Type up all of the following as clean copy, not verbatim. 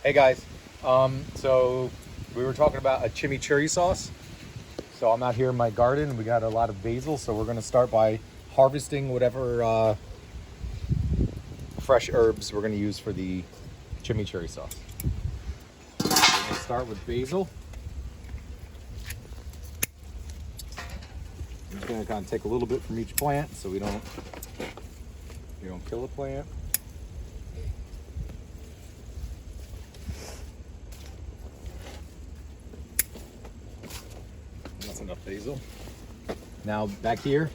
Hey guys, so we were talking about a chimichurri sauce. So I'm out here in my garden. We got a lot of basil, so we're gonna start by harvesting whatever fresh herbs we're gonna use for the chimichurri sauce. We're gonna start with basil. I'm just gonna kind of take a little bit from each plant so we don't kill the plant. That's enough basil. Now back here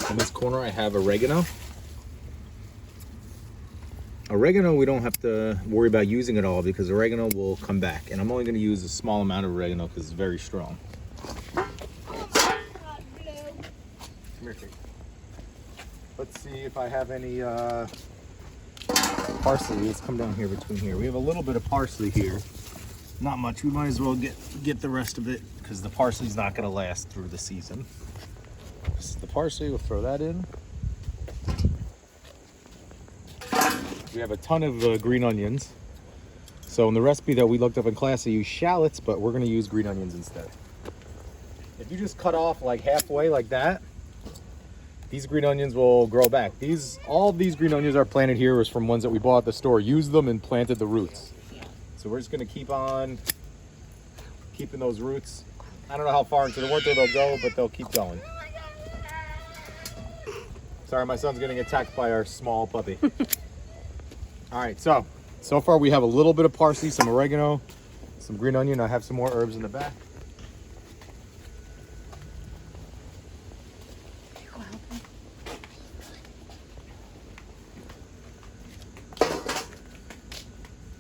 in this corner I have oregano. Oregano, we don't have to worry about using it all because oregano will come back. And I'm only going to use a small amount of oregano because it's very strong. Come here, Kate. Let's see if I have any parsley. Let's come down here between here. We have a little bit of parsley here. Not much. We might as well get the rest of it because the parsley's not going to last through the season. This is the parsley. We'll throw that in. We have a ton of green onions. So in the recipe that we looked up in class, they use shallots, but we're going to use green onions instead. If you just cut off like halfway like that, these green onions will grow back. All of these green onions are planted here was from ones that we bought at the store. Used them and planted the roots. So we're just going to keep on keeping those roots. I don't know how far into the winter they'll go, but they'll keep going. Sorry, my son's getting attacked by our small puppy. All right, so far we have a little bit of parsley, some oregano, some green onion. I have some more herbs in the back.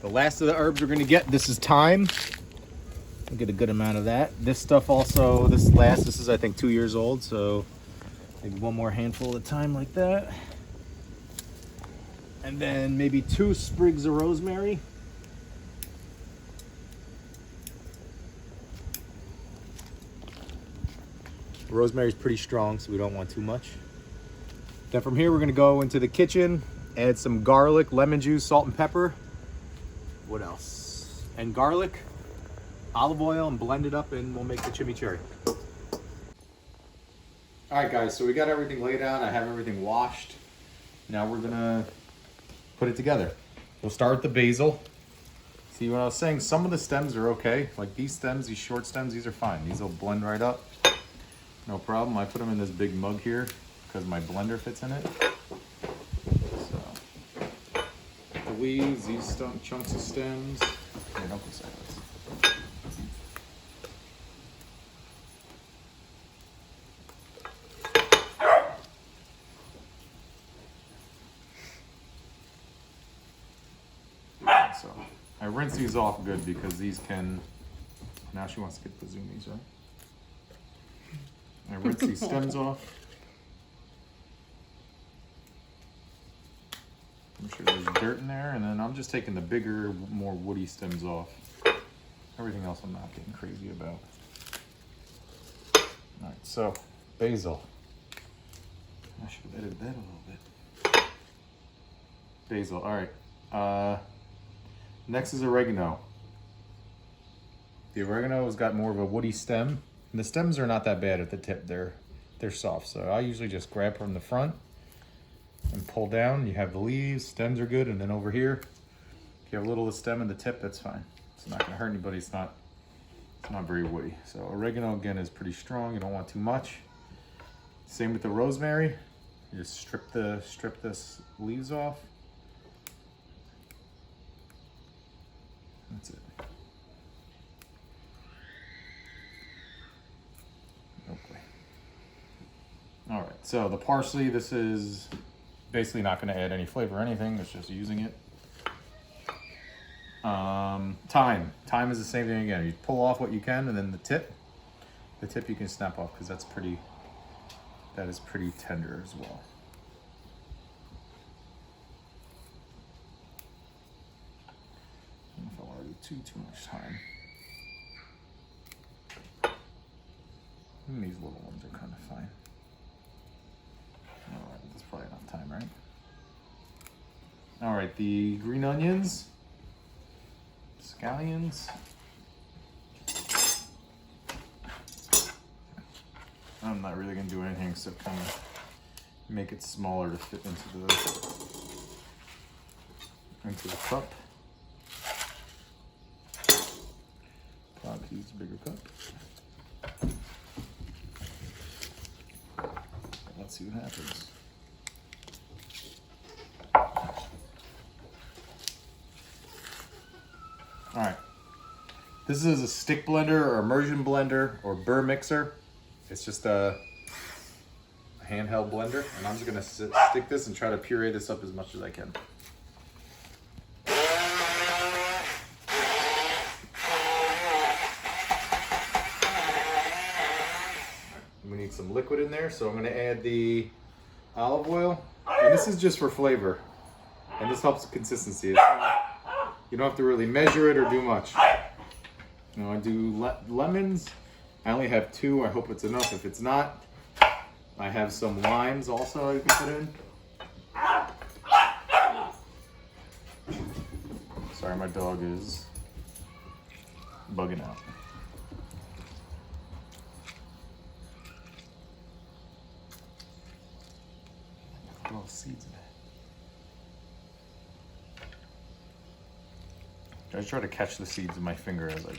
The last of the herbs we're gonna get, this is thyme. We'll get a good amount of that. This stuff also, this is I think 2 years old, so maybe one more handful of thyme like that. And then maybe 2 sprigs of rosemary. Rosemary's pretty strong, so we don't want too much. Then from here, we're gonna go into the kitchen, add some garlic, lemon juice, salt and pepper. What else? And garlic, olive oil, and blend it up, and we'll make the chimichurri. All right, guys, so we got everything laid out. I have everything washed. Now we're gonna put it together. We'll start with the basil. See what I was saying? Some of the stems are okay. Like these stems, these short stems, these are fine. These will blend right up. No problem. I put them in this big mug here because my blender fits in it. So, the leaves, these chunks of stems. Here, don't go sideways. So I rinse these off good because these can, now she wants to get the zoomies, right? I rinse these stems off. I'm sure there's dirt in there, and then I'm just taking the bigger, more woody stems off. Everything else I'm not getting crazy about. All right, so basil. I should have edited that a little bit. Basil, all right. Next is oregano. The oregano has got more of a woody stem. And the stems are not that bad at the tip. They're soft. So I usually just grab from the front and pull down. You have the leaves, stems are good, and then over here, if you have a little of the stem and the tip, that's fine. It's not gonna hurt anybody. It's not very woody. So oregano again is pretty strong. You don't want too much. Same with the rosemary. You just strip this leaves off. That's it. Okay. All right, so the parsley, this is basically not going to add any flavor or anything. It's just using it. Thyme. Thyme is the same thing again. You pull off what you can, and then the tip you can snap off because that is pretty tender as well. I don't know if I want to do too much thyme. And these little ones are kind of fine. All right, that's probably enough time, right? All right, the green onions. scallions. I'm not really gonna do anything except kind of make it smaller to fit into the cup. I'll use a bigger cup. Let's see what happens. All right. This is a stick blender or immersion blender or burr mixer. It's just a handheld blender, and I'm just gonna stick this and try to puree this up as much as I can. We need some liquid in there, so I'm gonna add the olive oil, and this is just for flavor, and this helps the consistency. You don't have to really measure it or do much. You know, I do lemons. I only have 2. I hope it's enough. If it's not, I have some limes also I can put in. Sorry, my dog is bugging out. Look at all the seeds in it. I try to catch the seeds in my finger as I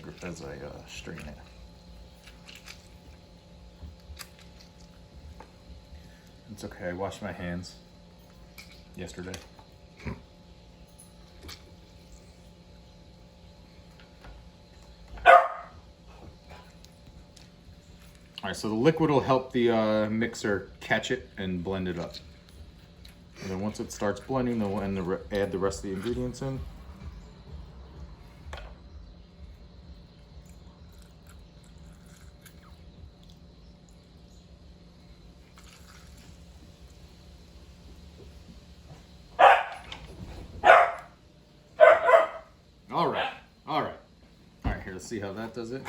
strain it. It's okay, I washed my hands yesterday. Alright, so the liquid will help the mixer catch it and blend it up. And then once it starts blending, then we'll add the rest of the ingredients in. All right, here, let's see how that does it.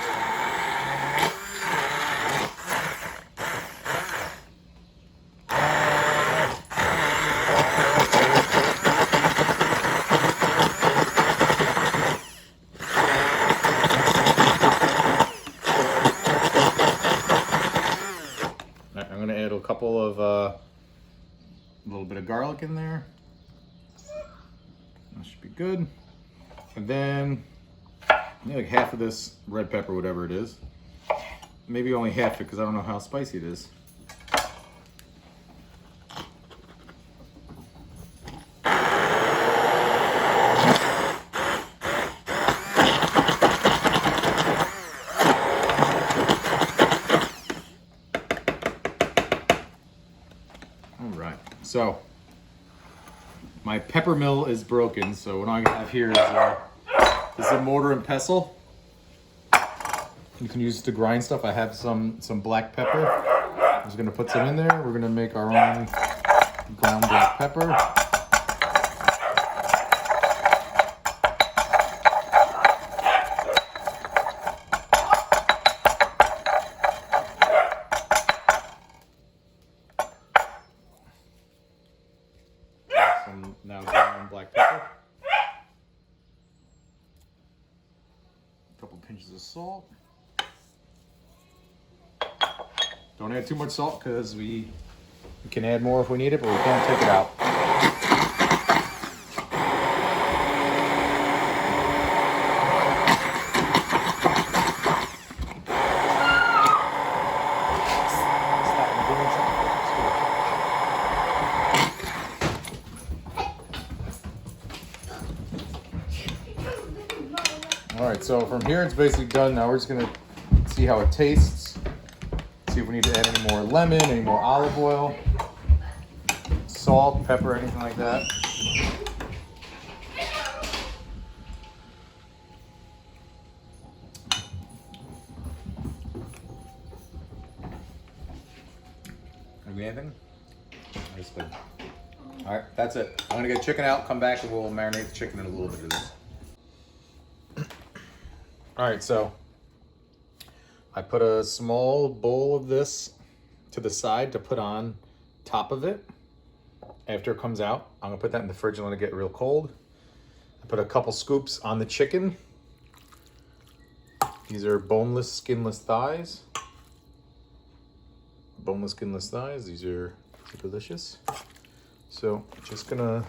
I'm gonna add a couple of, a little bit of garlic in there. That should be good. And then like half of this red pepper, whatever it is. Maybe only half it because I don't know how spicy it is. All right, so my pepper mill is broken, so what I have here is a mortar and pestle. You can use it to grind stuff. I have some black pepper. I'm just gonna put some in there. We're gonna make our own ground black pepper. Some now ground black pepper. Couple pinches of salt. Don't add too much salt because we can add more if we need it, but we can't take it out. All right, so from here it's basically done. Now we're just gonna see how it tastes. See if we need to add any more lemon, any more olive oil, salt, pepper, anything like that. Anything? That's good. All right, that's it. I'm gonna get chicken out, come back, and we'll marinate the chicken in a little bit of this. All right, so I put a small bowl of this to the side to put on top of it. After it comes out, I'm gonna put that in the fridge and let it get real cold. I put a couple scoops on the chicken These are boneless, skinless thighs. Boneless, skinless thighs. These are delicious. So just gonna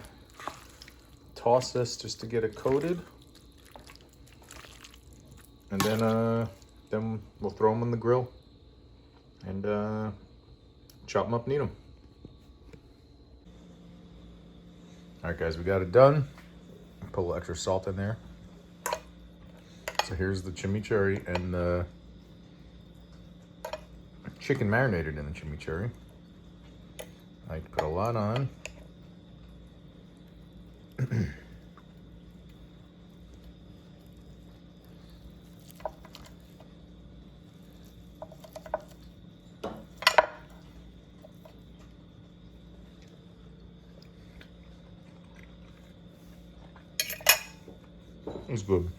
toss this just to get it coated. And then we'll throw them in the grill and chop them up and eat them. All right, guys, we got it done. Put a little extra salt in there. So here's the chimichurri and the chicken marinated in the chimichurri. I like to put a lot on. It's good.